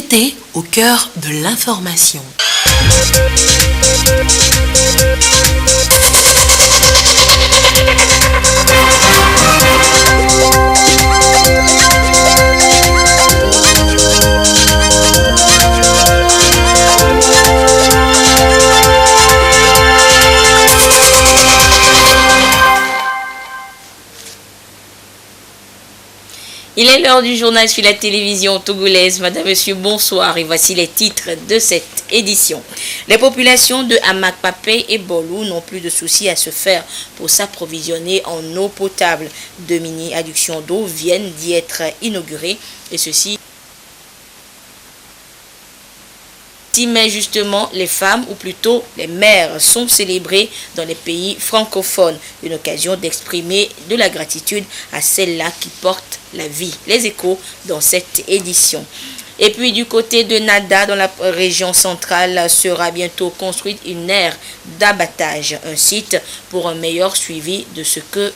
Vérité au cœur de l'information. Il est l'heure du journal sur la télévision togolaise. Madame, Monsieur, bonsoir et voici les titres de cette édition. Les populations de Amak-Papé et Bolou n'ont plus de soucis à se faire pour s'approvisionner en eau potable. 2 mini-adductions d'eau viennent d'y être inaugurées et ceci. Mais justement, les femmes, ou plutôt les mères, sont célébrées dans les pays francophones. Une occasion d'exprimer de la gratitude à celles-là qui portent la vie. Les échos dans cette édition. Et puis du côté de Nada, dans la région centrale, sera bientôt construite une aire d'abattage, un site pour un meilleur suivi de ce que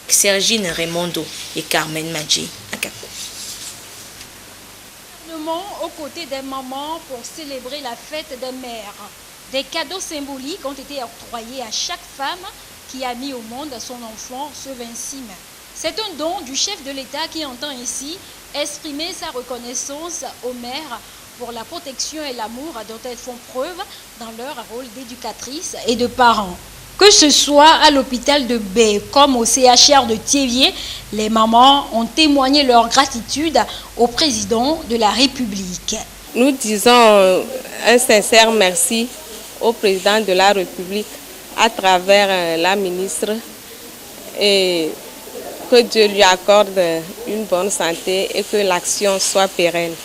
Sergine Raimondo et Carmen Madji à Capo. Aux côtés des mamans pour célébrer la fête des mères. Des cadeaux symboliques ont été octroyés à chaque femme qui a mis au monde son enfant ce 26 mai. C'est un don du chef de l'État qui entend ici exprimer sa reconnaissance aux mères pour la protection et l'amour dont elles font preuve dans leur rôle d'éducatrices et de parents. Que ce soit à l'hôpital de Baie comme au CHR de Thiévier, les mamans ont témoigné leur gratitude au président de la République. Nous disons un sincère merci au président de la République à travers la ministre et que Dieu lui accorde une bonne santé et que l'action soit pérenne.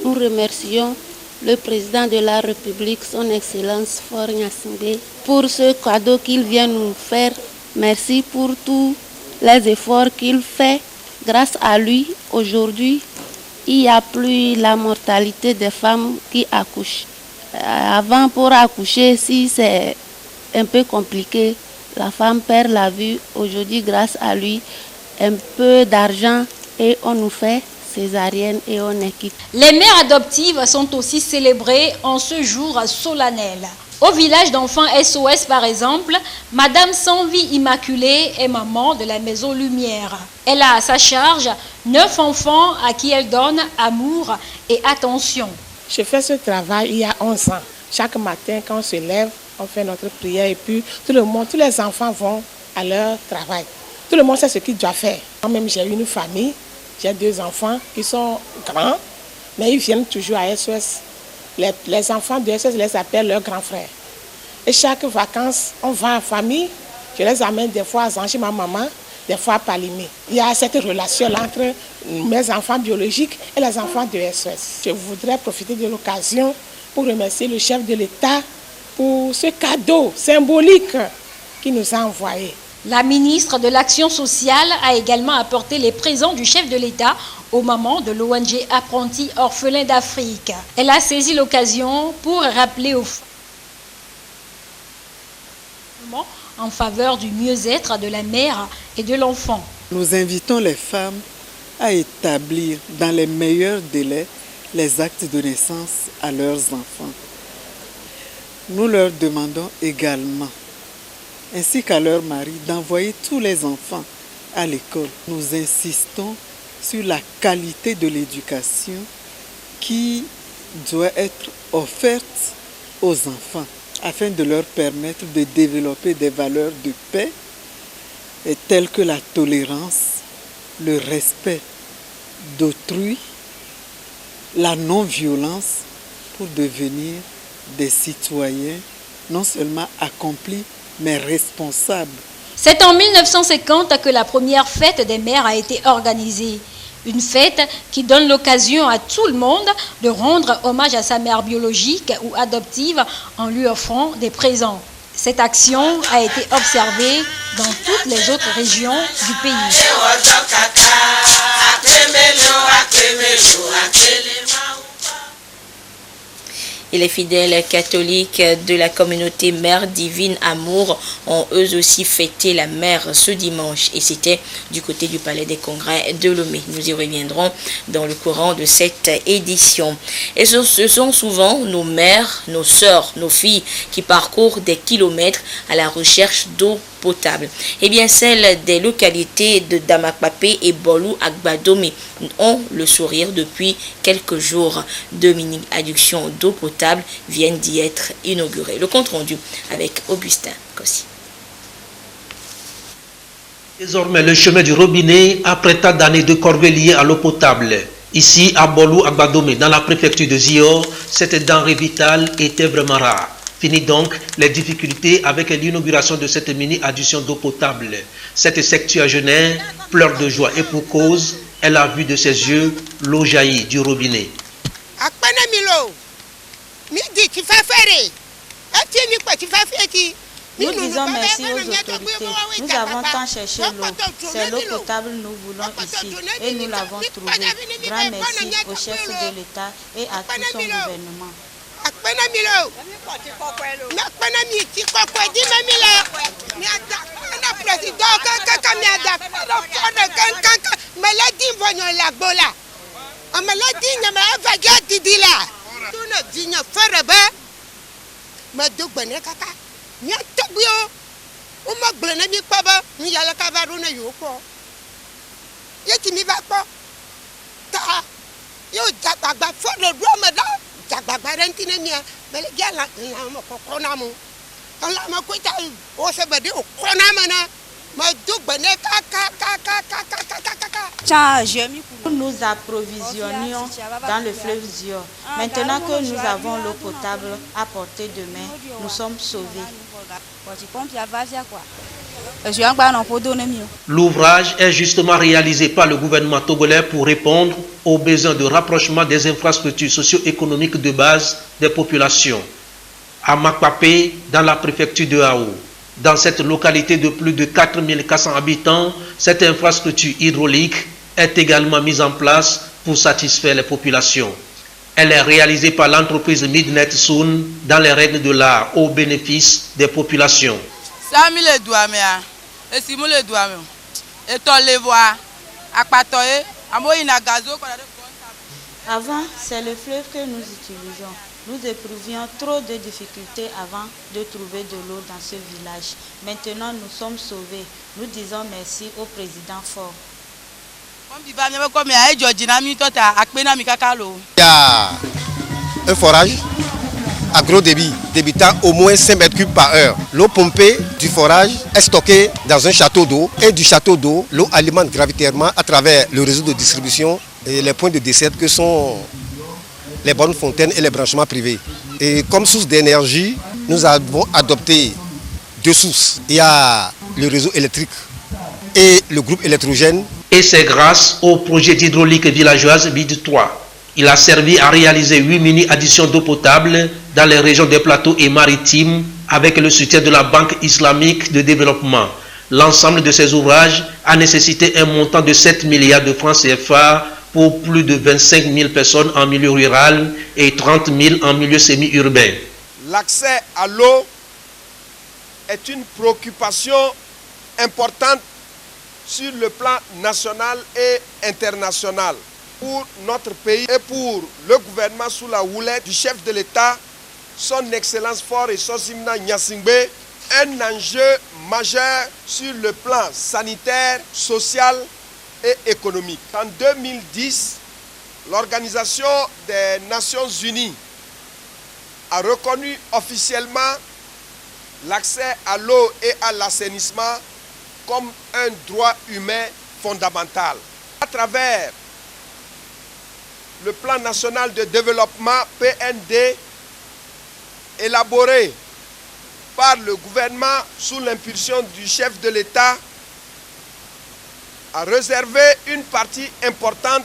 Nous remercions le président de la République, son Excellence Faure Gnassingbé, pour ce cadeau qu'il vient nous faire. Merci pour tous les efforts qu'il fait. Grâce à lui, aujourd'hui, il n'y a plus la mortalité des femmes qui accouchent. Avant, pour accoucher, si c'est un peu compliqué, la femme perd la vue. Aujourd'hui, grâce à lui, un peu d'argent et on nous fait césarienne et on équipe. Les mères adoptives sont aussi célébrées en ce jour solennel. Au village d'enfants SOS par exemple, Madame Sanvi Immaculée est maman de la Maison Lumière. Elle a à sa charge 9 enfants à qui elle donne amour et attention. Je fais ce travail il y a 11 ans. Chaque matin quand on se lève, on fait notre prière et puis tout le monde, tous les enfants vont à leur travail. Tout le monde sait ce qu'il doit faire. Moi-même j'ai une famille. J'ai 2 enfants qui sont grands, mais ils viennent toujours à SOS. Les enfants de SOS les appellent leurs grands frères. Et chaque vacances, on va en famille. Je les amène des fois à Zanchi, ma maman, des fois à Palimé. Il y a cette relation entre mes enfants biologiques et les enfants de SOS. Je voudrais profiter de l'occasion pour remercier le chef de l'État pour ce cadeau symbolique qu'il nous a envoyé. La ministre de l'Action sociale a également apporté les présents du chef de l'État aux mamans de l'ONG Apprentis Orphelins d'Afrique. Elle a saisi l'occasion pour rappeler aux femmes en faveur du mieux-être de la mère et de l'enfant. Nous invitons les femmes à établir dans les meilleurs délais les actes de naissance à leurs enfants. Nous leur demandons également, ainsi qu'à leur mari, d'envoyer tous les enfants à l'école. Nous insistons sur la qualité de l'éducation qui doit être offerte aux enfants afin de leur permettre de développer des valeurs de paix telles que la tolérance, le respect d'autrui, la non-violence pour devenir des citoyens non seulement accomplis mais responsables. C'est en 1950 que la première fête des mères a été organisée. Une fête qui donne l'occasion à tout le monde de rendre hommage à sa mère biologique ou adoptive en lui offrant des présents. Cette action a été observée dans toutes les autres régions du pays. Et les fidèles catholiques de la communauté Mère Divine Amour ont eux aussi fêté la mère ce dimanche. Et c'était du côté du Palais des Congrès de Lomé. Nous y reviendrons dans le courant de cette édition. Et ce sont souvent nos mères, nos sœurs, nos filles qui parcourent des kilomètres à la recherche d'eau potable. Eh bien, celles des localités de Damakpapé et Bolou Agbadome ont le sourire depuis quelques jours. 2 mini-adductions d'eau potable viennent d'y être inaugurées. Le compte rendu avec Augustin Kossi. Désormais, le chemin du robinet, après tant d'années de corvée liées à l'eau potable. Ici, à Bolou Agbadome, dans la préfecture de Zior, cette denrée vitale était vraiment rare. Fini donc les difficultés avec l'inauguration de cette mini-adduction d'eau potable. Cette septuagénaire pleure de joie et pour cause, elle a vu de ses yeux l'eau jaillir du robinet. Nous disons merci aux autorités. Nous avons tant cherché l'eau. C'est l'eau potable que nous voulons ici et nous l'avons trouvée. Grand merci au chef de l'État et à tout son gouvernement. Nous approvisionnions dans le fleuve Zior. Maintenant que nous avons l'eau potable à portée de main, nous sommes sauvés. L'ouvrage est justement réalisé par le gouvernement togolais pour répondre aux besoins de rapprochement des infrastructures socio-économiques de base des populations. À Makpapé, dans la préfecture de Hao. Dans cette localité de plus de 4400 habitants, cette infrastructure hydraulique est également mise en place pour satisfaire les populations. Elle est réalisée par l'entreprise Midnet Soon dans les règles de l'art au bénéfice des populations. Avant, c'est le fleuve que nous utilisions. Nous éprouvions trop de difficultés avant de trouver de l'eau dans ce village. Maintenant, nous sommes sauvés. Nous disons merci au président Fort. Il y a un forage à gros débit, débitant au moins 5 mètres cubes par heure. L'eau pompée du forage est stockée dans un château d'eau et du château d'eau, l'eau alimente gravitairement à travers le réseau de distribution et les points de desserte que sont les bornes fontaines et les branchements privés. Et comme source d'énergie, nous avons adopté 2 sources. Il y a le réseau électrique et le groupe électrogène. Et c'est grâce au projet d'hydraulique villageoise BID 3. Il a servi à réaliser 8 mini-additions d'eau potable dans les régions des plateaux et maritimes avec le soutien de la Banque islamique de développement. L'ensemble de ces ouvrages a nécessité un montant de 7 milliards de francs CFA pour plus de 25 000 personnes en milieu rural et 30 000 en milieu semi-urbain. L'accès à l'eau est une préoccupation importante sur le plan national et international pour notre pays et pour le gouvernement sous la houlette du chef de l'État, son Excellence Fort et Sosimna Nyasingbe, un enjeu majeur sur le plan sanitaire, social et économique. En 2010, l'Organisation des Nations Unies a reconnu officiellement l'accès à l'eau et à l'assainissement comme un droit humain fondamental. À travers le plan national de développement PND, élaboré par le gouvernement sous l'impulsion du chef de l'État, a réservé une partie importante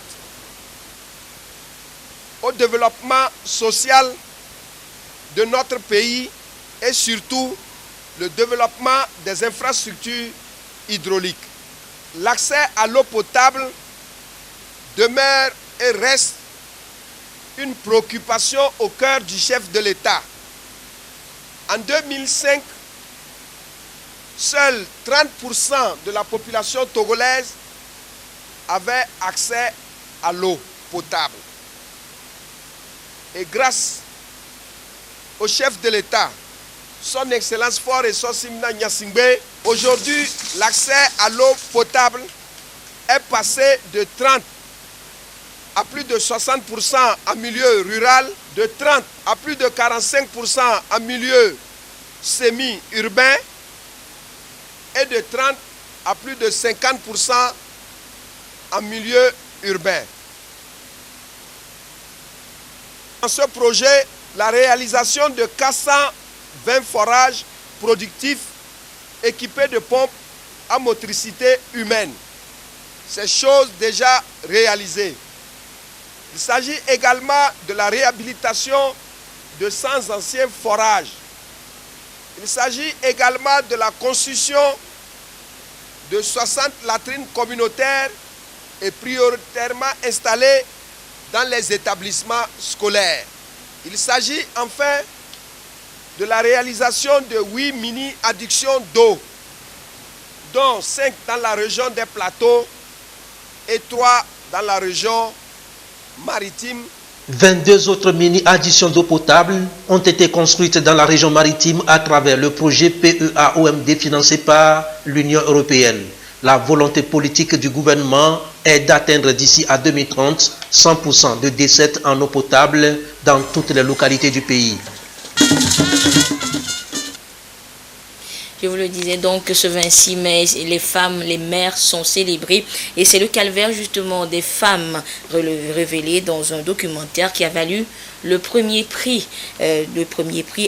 au développement social de notre pays et surtout le développement des infrastructures hydrauliques. L'accès à l'eau potable demeure et reste une préoccupation au cœur du chef de l'État. En 2005, seuls 30% de la population togolaise avait accès à l'eau potable. Et grâce au chef de l'État, son Excellence Faure Essosimna Gnassingbé, aujourd'hui l'accès à l'eau potable est passé de 30 à plus de 60% en milieu rural, de 30 à plus de 45% en milieu semi-urbain et de 30 à plus de 50% en milieu urbain. Dans ce projet, la réalisation de 420 forages productifs équipés de pompes à motricité humaine. Ces choses déjà réalisées. Il s'agit également de la réhabilitation de 100 anciens forages. Il s'agit également de la construction de 60 latrines communautaires et prioritairement installées dans les établissements scolaires. Il s'agit enfin de la réalisation de 8 mini-addictions d'eau, dont 5 dans la région des plateaux et 3 dans la région maritime. 22 autres mini-additions d'eau potable ont été construites dans la région maritime à travers le projet PEA-OMD financé par l'Union européenne. La volonté politique du gouvernement est d'atteindre d'ici à 2030 100% de dessettes en eau potable dans toutes les localités du pays. Je vous le disais donc, ce 26 mai, les femmes, les mères sont célébrées et c'est le calvaire justement des femmes révélé dans un documentaire qui a valu le premier prix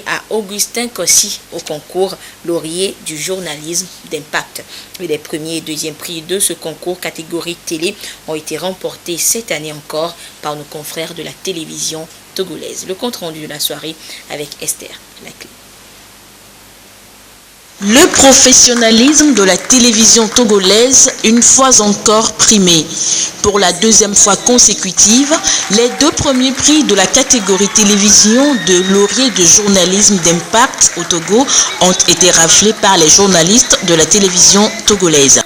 à Augustin Kossi au concours lauréat du journalisme d'impact. Les premiers et deuxièmes prix de ce concours catégorie télé ont été remportés cette année encore par nos confrères de la télévision togolaise. Le compte rendu de la soirée avec Esther Laclé. Le professionnalisme de la télévision togolaise, une fois encore primé. Pour la deuxième fois consécutive, les 2 premiers prix de la catégorie télévision de lauréat de journalisme d'impact au Togo ont été raflés par les journalistes de la télévision togolaise.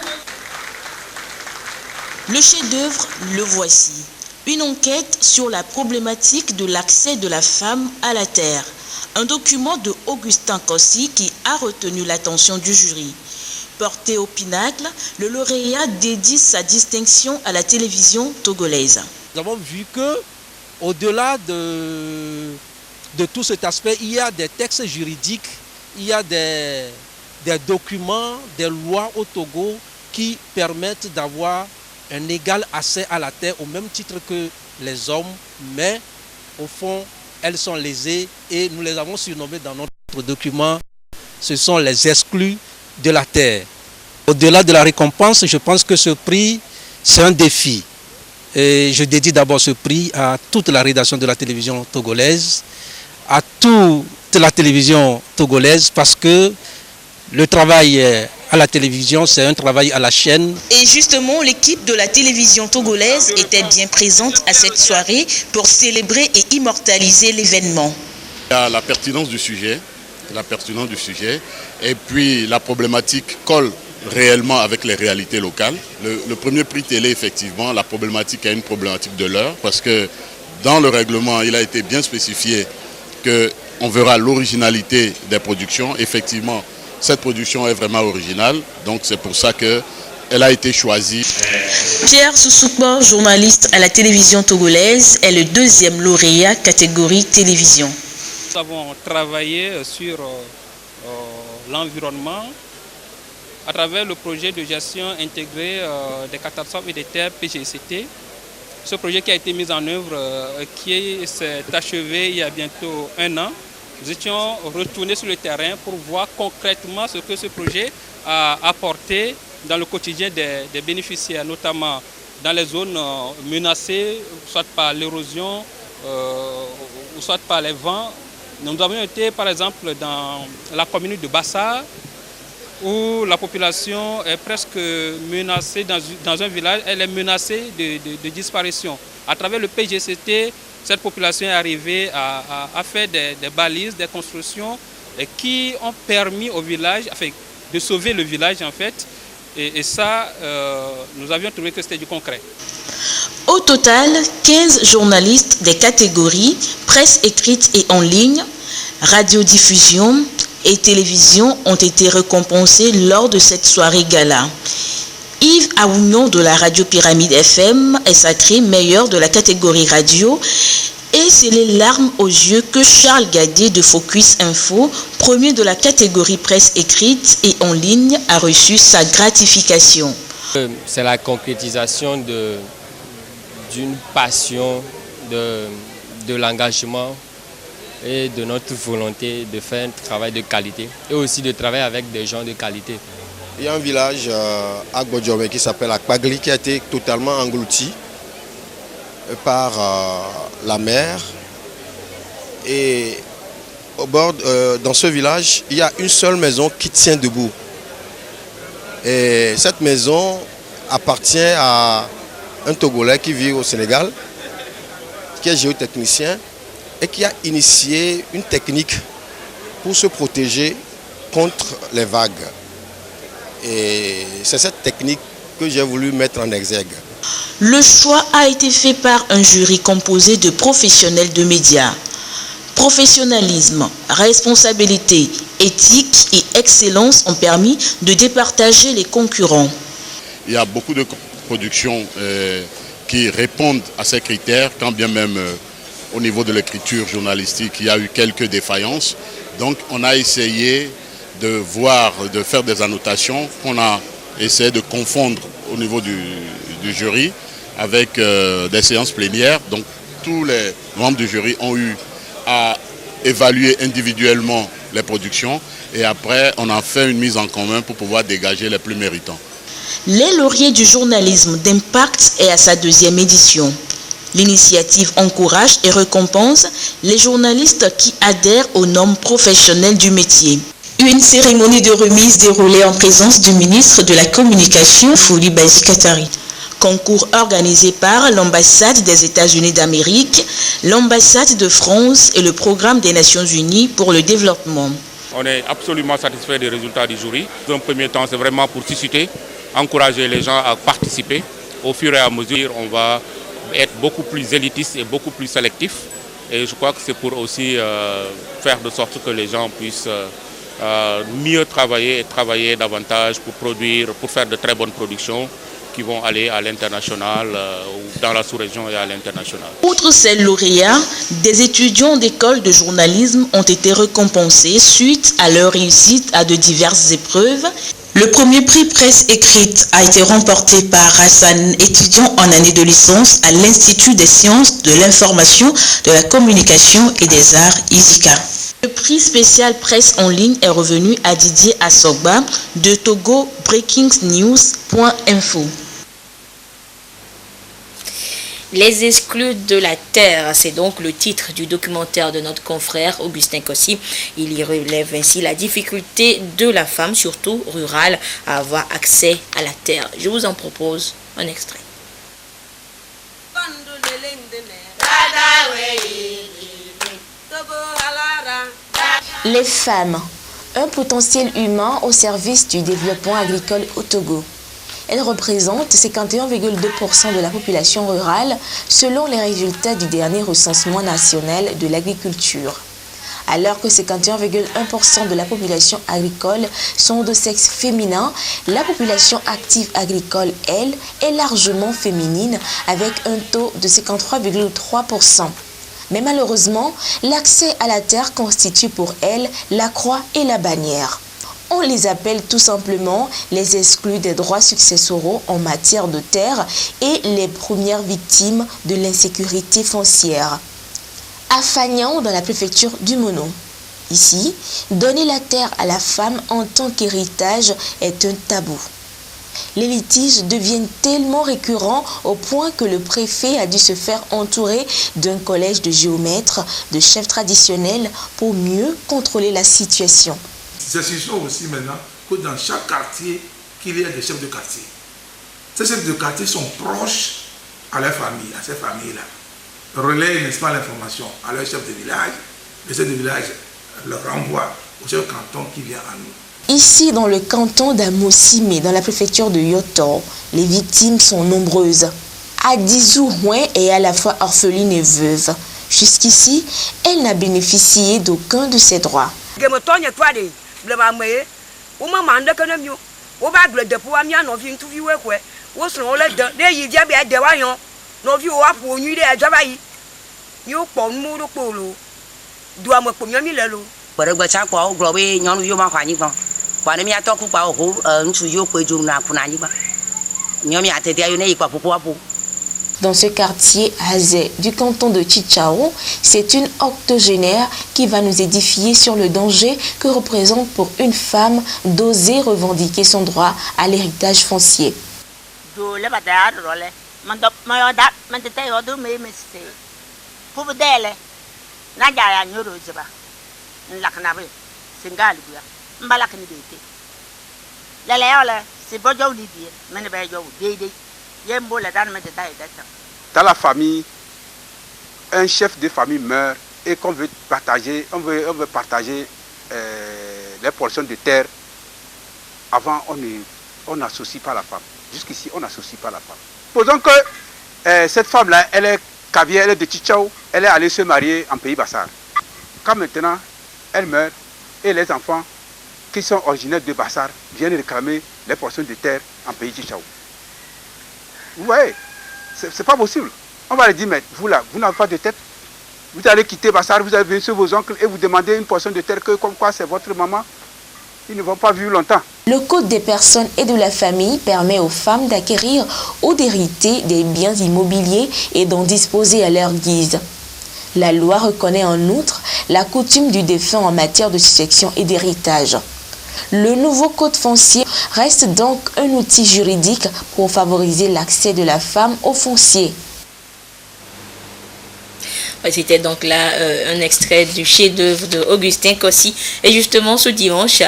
Le chef-d'œuvre, le voici. Une enquête sur la problématique de l'accès de la femme à la terre. Un document de Augustin Kossi qui a retenu l'attention du jury. Porté au pinacle, le lauréat dédie sa distinction à la télévision togolaise. Nous avons vu que, au-delà de tout cet aspect, il y a des textes juridiques, il y a des documents, des lois au Togo qui permettent d'avoir un égal accès à la terre au même titre que les hommes, mais au fond, elles sont lésées et nous les avons surnommées dans notre document, ce sont les exclus de la terre. Au-delà de la récompense, je pense que ce prix, c'est un défi. Et je dédie d'abord ce prix à toute la rédaction de la télévision togolaise, à toute la télévision togolaise, parce que le travail à la télévision, c'est un travail à la chaîne. Et justement, l'équipe de la télévision togolaise était bien présente à cette soirée pour célébrer et immortaliser l'événement. Il y a la pertinence du sujet, et puis la problématique colle réellement avec les réalités locales. Le premier prix télé, effectivement, la problématique est une problématique de l'heure, parce que dans le règlement, il a été bien spécifié qu'on verra l'originalité des productions. Effectivement, cette production est vraiment originale, donc c'est pour ça qu'elle a été choisie. Pierre Soussoupa, journaliste à la télévision togolaise, est le 2e lauréat catégorie télévision. Nous avons travaillé sur l'environnement à travers le projet de gestion intégrée des catastrophes et des terres PGCT. Ce projet qui a été mis en œuvre, qui s'est achevé il y a bientôt 1 an. Nous étions retournés sur le terrain pour voir concrètement ce que ce projet a apporté dans le quotidien des bénéficiaires, notamment dans les zones menacées, soit par l'érosion, ou soit par les vents. Nous avons été par exemple dans la commune de Bassar, où la population est presque menacée dans un village, elle est menacée de disparition. À travers le PGCT, cette population est arrivée à faire des balises, des constructions qui ont permis au village, enfin, de sauver le village en fait. Et ça, nous avions trouvé que c'était du concret. Au total, 15 journalistes des catégories presse écrite et en ligne, radiodiffusion et télévision ont été récompensés lors de cette soirée gala. Yves Aounion de la radio Pyramide FM est sacré meilleur de la catégorie radio et c'est les larmes aux yeux que Charles Gadier de Focus Info, premier de la catégorie presse écrite et en ligne, a reçu sa gratification. C'est la concrétisation d'une passion, de l'engagement et de notre volonté de faire un travail de qualité et aussi de travailler avec des gens de qualité. Il y a un village à Gbodjomé qui s'appelle Akpagli qui a été totalement englouti par la mer. Et au bord, dans ce village, il y a une seule maison qui tient debout. Et cette maison appartient à un Togolais qui vit au Sénégal, qui est géotechnicien et qui a initié une technique pour se protéger contre les vagues. Et c'est cette technique que j'ai voulu mettre en exergue. Le choix a été fait par un jury composé de professionnels de médias. Professionnalisme, responsabilité, éthique et excellence ont permis de départager les concurrents. Il y a beaucoup de productions qui répondent à ces critères, quand bien même au niveau de l'écriture journalistique, il y a eu quelques défaillances. Donc on a essayé de faire des annotations qu'on a essayé de confondre au niveau du jury avec des séances plénières. Donc tous les membres du jury ont eu à évaluer individuellement les productions et après on a fait une mise en commun pour pouvoir dégager les plus méritants. Les lauriers du journalisme d'impact est à sa 2e édition. L'initiative encourage et récompense les journalistes qui adhèrent aux normes professionnelles du métier. Une cérémonie de remise déroulée en présence du ministre de la Communication, Fouli Bazi-Katari. Concours organisé par l'ambassade des États-Unis d'Amérique, l'ambassade de France et le programme des Nations Unies pour le développement. On est absolument satisfait des résultats du jury. Dans un premier temps, c'est vraiment pour susciter, encourager les gens à participer. Au fur et à mesure, on va être beaucoup plus élitiste et beaucoup plus sélectif. Et je crois que c'est pour aussi faire de sorte que les gens puissent mieux travailler et travailler davantage pour produire, pour faire de très bonnes productions qui vont aller à l'international, ou dans la sous-région et à l'international. Outre ces lauréats, des étudiants d'école de journalisme ont été récompensés suite à leur réussite à de diverses épreuves. Le premier prix presse écrite a été remporté par Hassan, étudiant en année de licence à l'Institut des sciences de l'information, de la communication et des arts ISICA. Le prix spécial presse en ligne est revenu à Didier Assogba de Togo BreakingNews.info. Les exclus de la terre, c'est donc le titre du documentaire de notre confrère Augustin Kossi. Il y relève ainsi la difficulté de la femme, surtout rurale, à avoir accès à la terre. Je vous en propose un extrait. Les femmes, un potentiel humain au service du développement agricole au Togo. Elles représentent 51,2% de la population rurale selon les résultats du dernier recensement national de l'agriculture. Alors que 51,1% de la population agricole sont de sexe féminin, la population active agricole, elle, est largement féminine avec un taux de 53,3%. Mais malheureusement, l'accès à la terre constitue pour elles la croix et la bannière. On les appelle tout simplement les exclus des droits successoraux en matière de terre et les premières victimes de l'insécurité foncière. À Fagnan, dans la préfecture du Mono. Ici, donner la terre à la femme en tant qu'héritage est un tabou. Les litiges deviennent tellement récurrents au point que le préfet a dû se faire entourer d'un collège de géomètres, de chefs traditionnels pour mieux contrôler la situation. C'est sûr aussi maintenant que dans chaque quartier, qu'il y ait des chefs de quartier. Ces chefs de quartier sont proches à leur famille, à ces familles-là. Relaient, n'est-ce pas, l'information à leur chef de village. Le chef de village leur renvoie au chef de canton qui vient à nous. Ici, dans le canton d'Amosime, dans la préfecture de Yotor, les victimes sont nombreuses. Adizou Houin est à la fois orpheline et veuve. Jusqu'ici, elle n'a bénéficié d'aucun de ses droits. Dans ce quartier Azé du canton de Chichao, c'est une octogénaire qui va nous édifier sur le danger que représente pour une femme d'oser revendiquer son droit à l'héritage foncier. Dans la famille, un chef de famille meurt et qu'on veut partager, on veut partager les portions de terre. Avant, on n'associe pas la femme. Jusqu'ici, on n'associe pas la femme. Posons que cette femme-là, elle est cavière, elle est de Chichao, elle est allée se marier en pays Bassar. Quand maintenant, elle meurt et les enfants qui sont originaires de Bassar viennent réclamer les portions de terre en pays Chichao. Vous voyez, c'est pas possible. On va leur dire, mais vous là, vous n'avez pas de tête. Vous allez quitter Bassar, vous allez venir sur vos oncles et vous demandez une portion de terre que, comme quoi c'est votre maman. Ils ne vont pas vivre longtemps. Le Code des personnes et de la famille permet aux femmes d'acquérir ou d'hériter des biens immobiliers et d'en disposer à leur guise. La loi reconnaît en outre la coutume du défunt en matière de succession et d'héritage. Le nouveau code foncier reste donc un outil juridique pour favoriser l'accès de la femme au foncier. C'était donc là un extrait du chef-d'œuvre d'Augustin Kossi. Et justement, ce dimanche,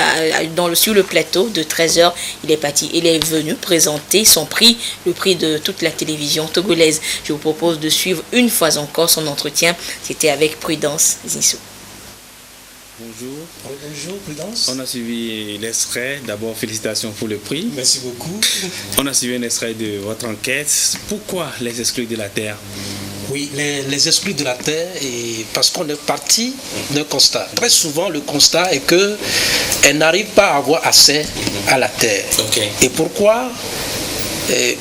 sur le plateau de 13h, il est venu présenter son prix, le prix de toute la télévision togolaise. Je vous propose de suivre une fois encore son entretien. C'était avec Prudence Zissou. Bonjour. Bonjour, Prudence. On a suivi l'extrait. D'abord, félicitations pour le prix. Merci beaucoup. On a suivi un extrait de votre enquête. Pourquoi les exclus de la Terre? Oui, les exclus de la Terre, et parce qu'on est parti d'un constat. Très souvent, le constat est qu'elles n'arrivent pas à avoir accès à la Terre. Okay. Et pourquoi?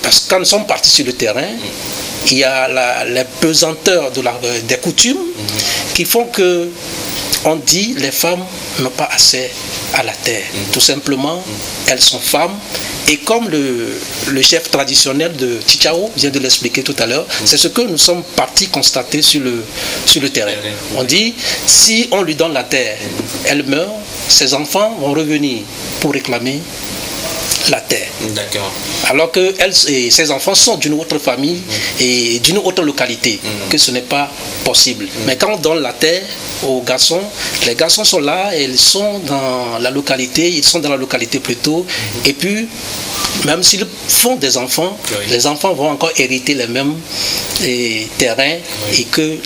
Parce que quand nous sommes partis sur le terrain, il y a les pesanteurs des coutumes qui font que on dit les femmes n'ont pas accès à la terre. Tout simplement, elles sont femmes. Et comme le chef traditionnel de Chichao vient de l'expliquer tout à l'heure, c'est ce que nous sommes partis constater sur le terrain. On dit, si on lui donne la terre, elle meurt, ses enfants vont revenir pour réclamer la terre. D'accord. Alors que elle et ses enfants sont d'une autre famille et d'une autre localité, que ce n'est pas possible. Mais quand on donne la terre aux garçons, les garçons sont là, et ils sont dans la localité, plutôt, et puis même s'ils font des enfants, les enfants vont encore hériter les mêmes terrains et que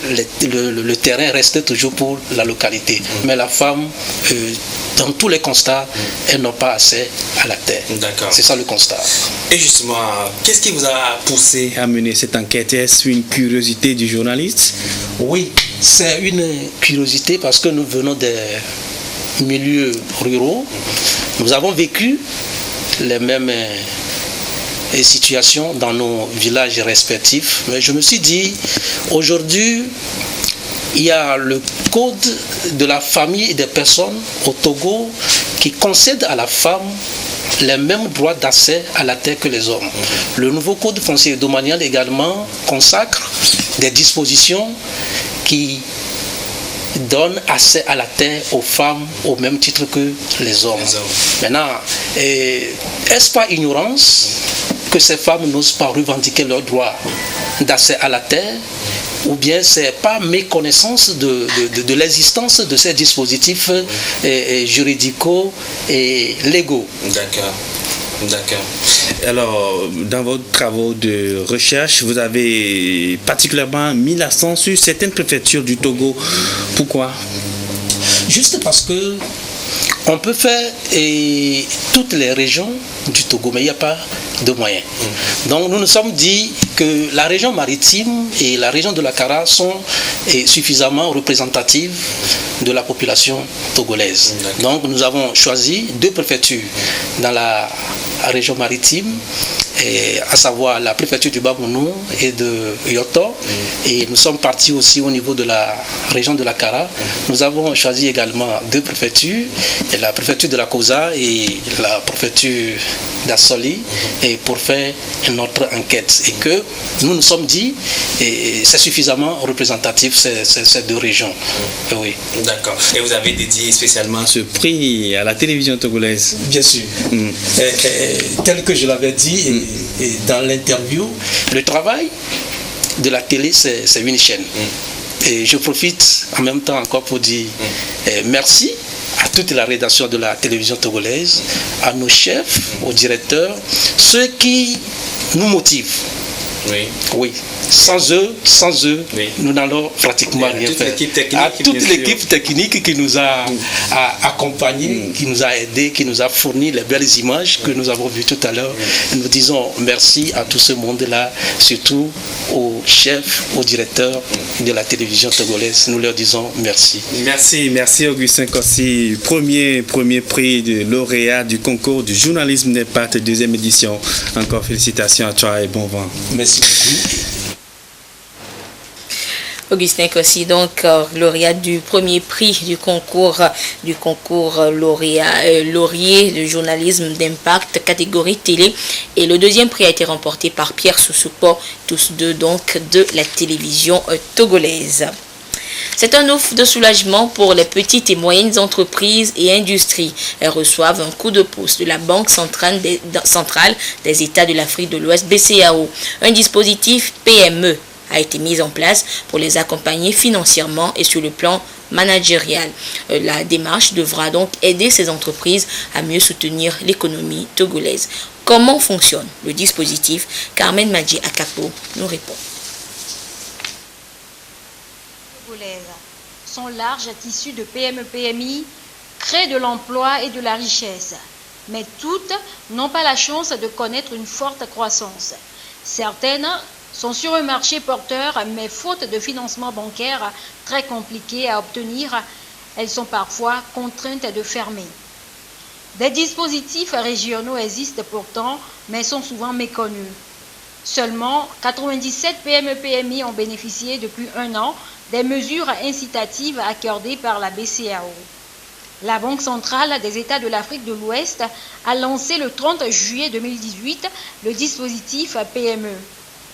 le terrain reste toujours pour la localité. Mais la femme, dans tous les constats, elles n'ont pas accès à la terre. C'est ça le constat. Et justement, qu'est-ce qui vous a poussé à mener cette enquête? Est-ce une curiosité du journaliste? Oui, c'est une curiosité parce que nous venons des milieux ruraux. Nous avons vécu les mêmes situations dans nos villages respectifs. Mais je me suis dit, aujourd'hui, il y a le code de la famille et des personnes au Togo qui concède à la femme les mêmes droits d'accès à la terre que les hommes. Le nouveau code foncier domanial également consacre des dispositions qui donne accès à la terre aux femmes au même titre que les hommes. Maintenant, est-ce pas ignorance que ces femmes n'osent pas revendiquer leur droit d'accès à la terre, ou bien c'est pas méconnaissance de l'existence de ces dispositifs juridicaux et légaux? D'accord. D'accord. Alors, dans vos travaux de recherche, vous avez particulièrement mis l'accent sur certaines préfectures du Togo. Pourquoi? Juste parce que on peut faire toutes les régions du Togo, mais il n'y a pas de moyens. Donc nous nous sommes dit que la région maritime et la région de la Kara sont suffisamment représentatives de la population togolaise. Donc nous avons choisi 2 préfectures dans la région maritime, à savoir la préfecture du Bamounou et de Yoto. Et nous sommes partis aussi au niveau de la région de la Kara. Nous avons choisi également 2 préfectures, la préfecture de la Kosa et la préfecture d'Assoli, et pour faire notre enquête. Et que nous nous sommes dit, c'est suffisamment représentatif ces 2 régions. Oui. D'accord. Et vous avez dédié spécialement ce prix à la télévision togolaise? Bien sûr. Tel que je l'avais dit dans l'interview, le travail de la télé, c'est une chaîne. Et je profite en même temps encore pour dire merci à toute la rédaction de la télévision togolaise, à nos chefs, aux directeurs, ceux qui nous motivent. Oui. Sans eux, nous n'allons pratiquement rien faire. À toute l'équipe technique qui nous a accompagnés, qui nous a aidés, qui nous a fourni les belles images que nous avons vues tout à l'heure. Nous disons merci à tout ce monde-là, surtout aux chefs, aux directeurs de la télévision togolaise. Nous leur disons merci. Merci Augustin Kossi, premier prix de lauréat du concours du journalisme d'impact, 2e édition. Encore félicitations à toi et bon vent. Merci beaucoup. Augustin Kossi, donc lauréat du premier prix du concours laurier de journalisme d'impact catégorie télé, et le 2e prix a été remporté par Pierre Soussoupo, tous 2 donc de la télévision togolaise. C'est un offre de soulagement pour les petites et moyennes entreprises et industries. Elles reçoivent un coup de pouce de la Banque centrale des États de l'Afrique de l'Ouest, BCEAO. Un dispositif PME a été mis en place pour les accompagner financièrement et sur le plan managérial. La démarche devra donc aider ces entreprises à mieux soutenir l'économie togolaise. Comment fonctionne le dispositif? Carmen Madji Akapo nous répond. Son large tissu de PME-PMI crée de l'emploi et de la richesse, mais toutes n'ont pas la chance de connaître une forte croissance. Certaines sont sur un marché porteur, mais faute de financement bancaire très compliqué à obtenir, elles sont parfois contraintes de fermer. Des dispositifs régionaux existent pourtant, mais sont souvent méconnus. Seulement 97 PME-PMI ont bénéficié depuis 1 an des mesures incitatives accordées par la BCEAO. La Banque centrale des États de l'Afrique de l'Ouest a lancé le 30 juillet 2018 le dispositif PME.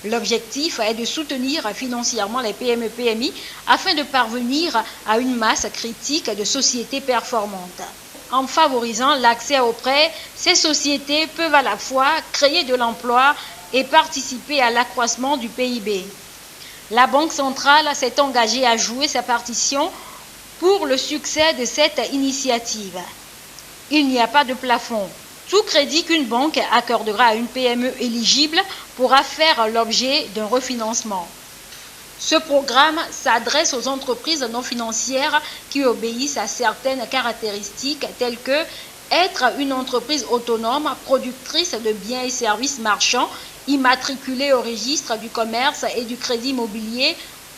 L'objectif est de soutenir financièrement les PME-PMI afin de parvenir à une masse critique de sociétés performantes. En favorisant l'accès aux prêts, ces sociétés peuvent à la fois créer de l'emploi et participer à l'accroissement du PIB. La Banque centrale s'est engagée à jouer sa partition pour le succès de cette initiative. Il n'y a pas de plafond. Tout crédit qu'une banque accordera à une PME éligible pourra faire l'objet d'un refinancement. Ce programme s'adresse aux entreprises non financières qui obéissent à certaines caractéristiques telles que être une entreprise autonome, productrice de biens et services marchands, immatriculée au registre du commerce et du crédit immobilier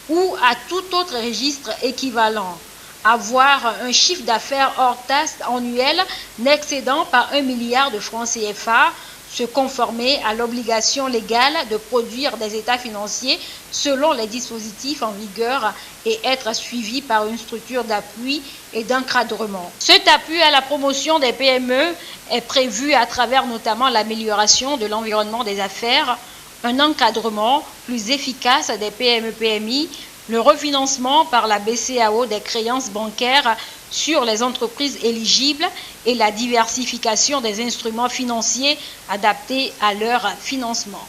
ou à tout autre registre équivalent. Avoir un chiffre d'affaires hors taxe annuel n'excédant pas 1 milliard de francs CFA, se conformer à l'obligation légale de produire des états financiers selon les dispositifs en vigueur et être suivi par une structure d'appui et d'encadrement. Cet appui à la promotion des PME est prévu à travers notamment l'amélioration de l'environnement des affaires, un encadrement plus efficace des PME-PMI, le refinancement par la BCEAO des créances bancaires sur les entreprises éligibles et la diversification des instruments financiers adaptés à leur financement.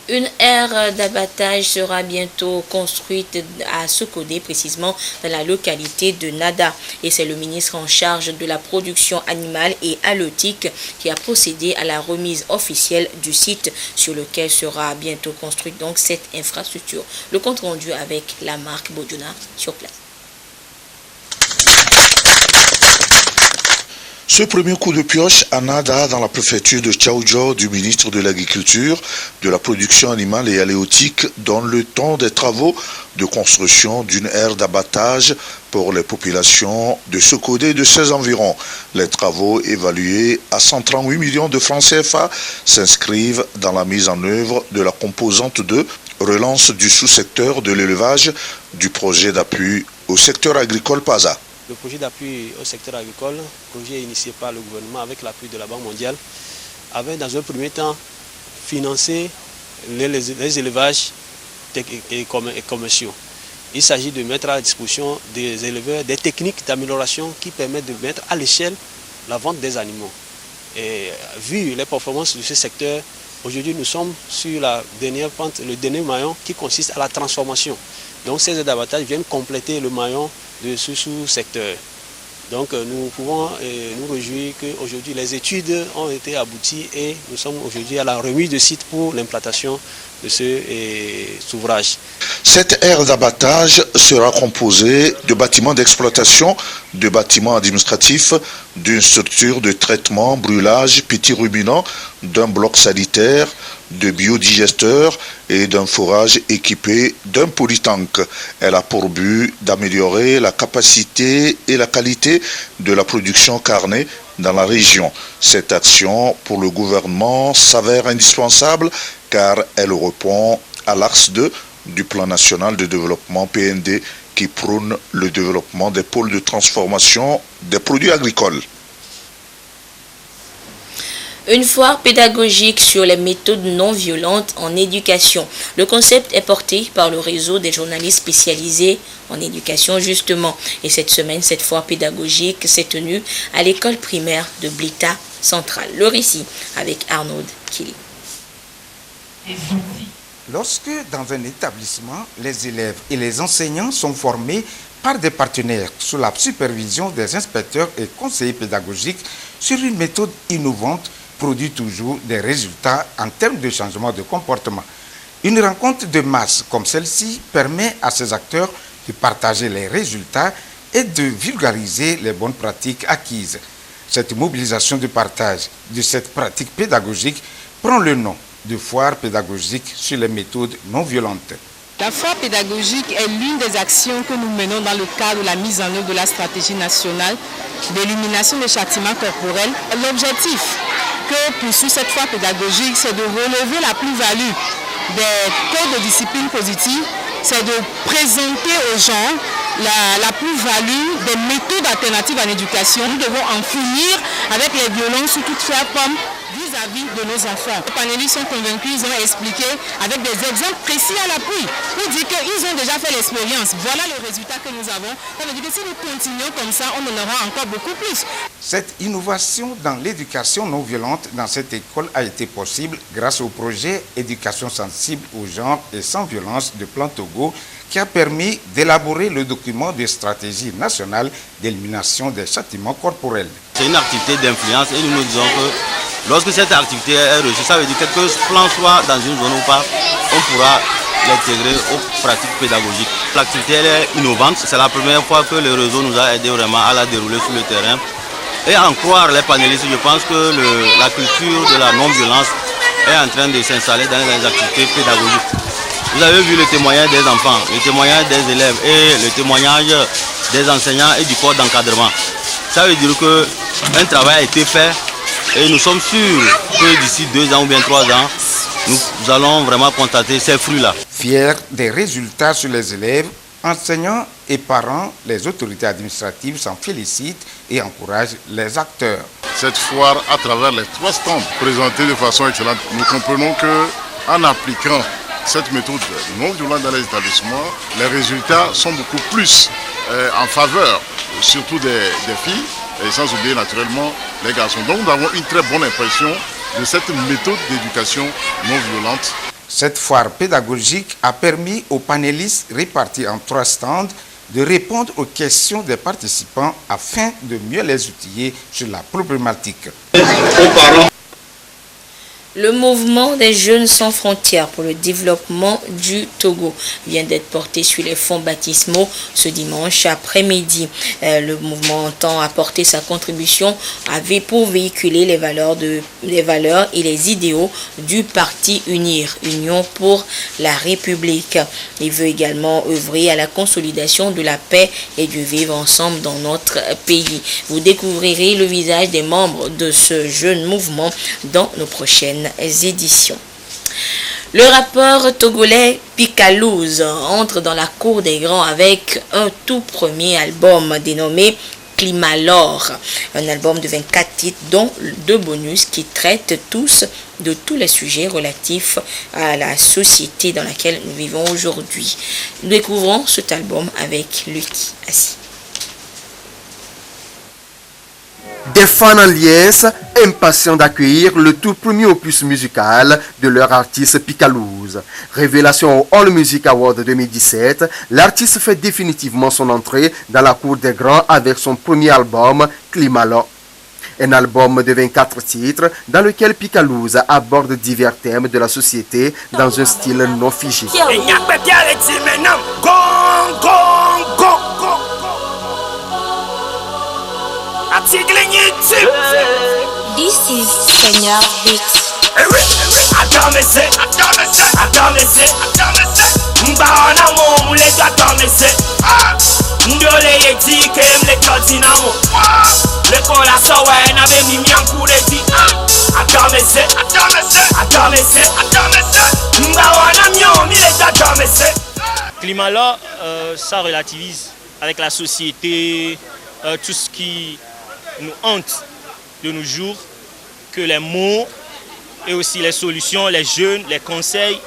Une aire d'abattage sera bientôt construite à Sokodé, précisément dans la localité de Nada. Et c'est le ministre en charge de la production animale et halieutique qui a procédé à la remise officielle du site sur lequel sera bientôt construite donc cette infrastructure. Le compte rendu avec la marque Bodjona sur place. Ce premier coup de pioche à Nada dans la préfecture de Tchaoudjo du ministre de l'Agriculture, de la Production animale et halieutique donne le temps des travaux de construction d'une aire d'abattage pour les populations de Sokodé et de ses environs. Les travaux évalués à 138 millions de francs CFA s'inscrivent dans la mise en œuvre de la composante 2, relance du sous-secteur de l'élevage du projet d'appui au secteur agricole PASA. Le projet d'appui au secteur agricole, projet initié par le gouvernement avec l'appui de la Banque mondiale, avait dans un premier temps financé les élevages et commerciaux. Il s'agit de mettre à la disposition des éleveurs des techniques d'amélioration qui permettent de mettre à l'échelle la vente des animaux. Et vu les performances de ce secteur, aujourd'hui nous sommes sur la dernière pente, le dernier maillon qui consiste à la transformation. Donc ces aides d'abattage viennent compléter le maillon de ce sous-secteur. Donc nous pouvons nous réjouir qu'aujourd'hui les études ont été abouties et nous sommes aujourd'hui à la remise de site pour l'implantation de cet ouvrage. Cette aire d'abattage sera composée de bâtiments d'exploitation, de bâtiments administratifs, d'une structure de traitement, brûlage, petits ruminants, d'un bloc sanitaire, de biodigesteurs et d'un forage équipé d'un polytank. Elle a pour but d'améliorer la capacité et la qualité de la production carnée dans la région. Cette action pour le gouvernement s'avère indispensable car elle répond à l'axe 2 du plan national de développement PND qui prône le développement des pôles de transformation des produits agricoles. Une foire pédagogique sur les méthodes non violentes en éducation. Le concept est porté par le réseau des journalistes spécialisés en éducation justement. Et cette semaine, cette foire pédagogique s'est tenue à l'école primaire de Blita Centrale. Le récit avec Arnaud Kili. Lorsque dans un établissement, les élèves et les enseignants sont formés par des partenaires sous la supervision des inspecteurs et conseillers pédagogiques sur une méthode innovante, produit toujours des résultats en termes de changement de comportement. Une rencontre de masse comme celle-ci permet à ces acteurs de partager les résultats et de vulgariser les bonnes pratiques acquises. Cette mobilisation de partage de cette pratique pédagogique prend le nom de foire pédagogique sur les méthodes non violentes. La foire pédagogique est l'une des actions que nous menons dans le cadre de la mise en œuvre de la stratégie nationale d'élimination des châtiments corporels. L'objectif que poursuit cette foire pédagogique, c'est de relever la plus-value des codes de discipline positive, c'est de présenter aux gens la plus-value des méthodes alternatives en éducation. Nous devons en finir avec les violences sous toute forme vis-à-vis de nos enfants. Les panélistes sont convaincus, ils ont expliqué avec des exemples précis à l'appui pour dire qu'ils ont déjà fait l'expérience. Voilà le résultat que nous avons. Ça veut dire que si nous continuons comme ça, on en aura encore beaucoup plus. Cette innovation dans l'éducation non violente dans cette école a été possible grâce au projet Éducation sensible au genre et sans violence de Plan Togo qui a permis d'élaborer le document de stratégie nationale d'élimination des châtiments corporels. C'est une activité d'influence et nous nous disons que lorsque cette activité est reçue, ça veut dire que ce plan soit dans une zone ou pas, on pourra l'intégrer aux pratiques pédagogiques. L'activité est innovante, c'est la première fois que le réseau nous a aidé vraiment à la dérouler sur le terrain. Et en croire les panélistes, je pense que la culture de la non-violence est en train de s'installer dans les activités pédagogiques. Vous avez vu le témoignage des enfants, le témoignage des élèves et le témoignage des enseignants et du corps d'encadrement. Ça veut dire qu'un travail a été fait et nous sommes sûrs que d'ici 2 ans ou bien 3 ans, nous allons vraiment constater ces fruits-là. Fiers des résultats sur les élèves, enseignants et parents, les autorités administratives s'en félicitent et encouragent les acteurs. Cette foire, à travers les 3 stands présentés de façon excellente, nous comprenons qu'en appliquant cette méthode non violente dans les établissements, les résultats sont beaucoup plus en faveur, surtout des filles, et sans oublier naturellement les garçons. Donc nous avons une très bonne impression de cette méthode d'éducation non violente. Cette foire pédagogique a permis aux panélistes répartis en 3 stands de répondre aux questions des participants afin de mieux les outiller sur la problématique. Le mouvement des jeunes sans frontières pour le développement du Togo vient d'être porté sur les fonds baptismaux ce dimanche après-midi. Le mouvement entend apporter sa contribution pour véhiculer les valeurs et les idéaux du parti UNIR, Union pour la République. Il veut également œuvrer à la consolidation de la paix et du vivre ensemble dans notre pays. Vous découvrirez le visage des membres de ce jeune mouvement dans nos prochaines éditions. Le rappeur togolais Picalouz entre dans la cour des grands avec un tout premier album dénommé Climalore, un album de 24 titres dont 2 bonus qui traitent tous de tous les sujets relatifs à la société dans laquelle nous vivons aujourd'hui. Nous découvrons cet album avec Lucky Assi. Des fans en liesse, impatients d'accueillir le tout premier opus musical de leur artiste Picalouz. Révélation au All Music Award 2017, l'artiste fait définitivement son entrée dans la cour des grands avec son premier album, Climalore. Un album de 24 titres dans lequel Picalouz aborde divers thèmes de la société dans un style non figé. This is Seigneur Beats. Climalore, ça relativise avec la société, tout ce qui nous hante de nos jours, que les mots et aussi les solutions, les jeunes, les conseils,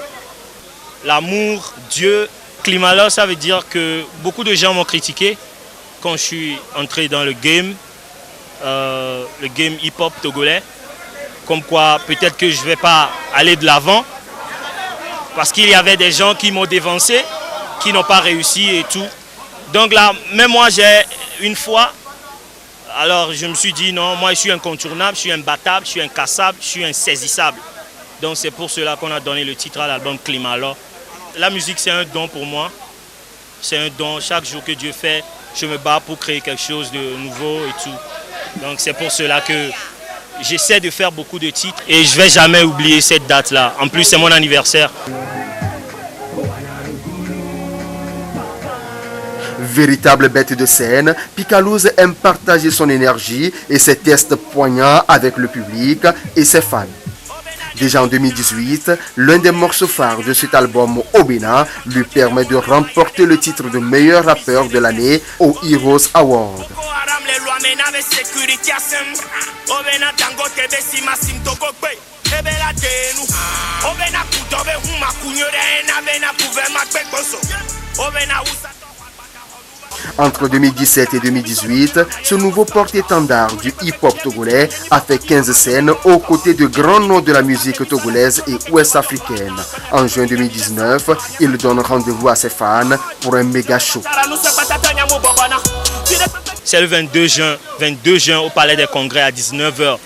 l'amour, Dieu. Climalore, ça veut dire que beaucoup de gens m'ont critiqué quand je suis entré dans le game hip-hop togolais, comme quoi peut-être que je ne vais pas aller de l'avant, parce qu'il y avait des gens qui m'ont dévancé, qui n'ont pas réussi et tout. Donc là, même moi j'ai une foi. Alors je me suis dit non, moi je suis incontournable, je suis imbattable, je suis incassable, je suis insaisissable. Donc c'est pour cela qu'on a donné le titre à l'album Climalore. La musique c'est un don pour moi, c'est un don. Chaque jour que Dieu fait, je me bats pour créer quelque chose de nouveau et tout. Donc c'est pour cela que j'essaie de faire beaucoup de titres et je ne vais jamais oublier cette date-là. En plus c'est mon anniversaire. Véritable bête de scène, Picalouz aime partager son énergie et ses tests poignants avec le public et ses fans. Déjà en 2018, l'un des morceaux phares de cet album, Obena, lui permet de remporter le titre de meilleur rappeur de l'année au Heroes Award. Entre 2017 et 2018, ce nouveau porte-étendard du hip-hop togolais a fait 15 scènes aux côtés de grands noms de la musique togolaise et ouest-africaine. En juin 2019, il donne rendez-vous à ses fans pour un méga show. C'est le 22 juin au Palais des Congrès à 19h.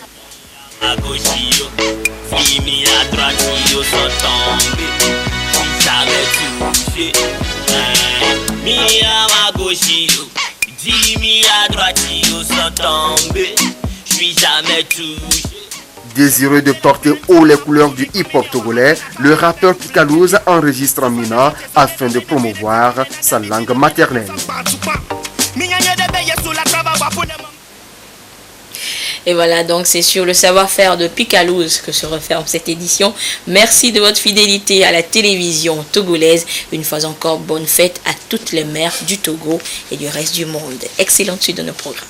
Désireux de porter haut les couleurs du hip-hop togolais, le rappeur Picalouz enregistre en Mina afin de promouvoir sa langue maternelle. Et voilà, donc c'est sur le savoir-faire de Picalouz que se referme cette édition. Merci de votre fidélité à la télévision togolaise. Une fois encore, bonne fête à toutes les mères du Togo et du reste du monde. Excellente suite de nos programmes.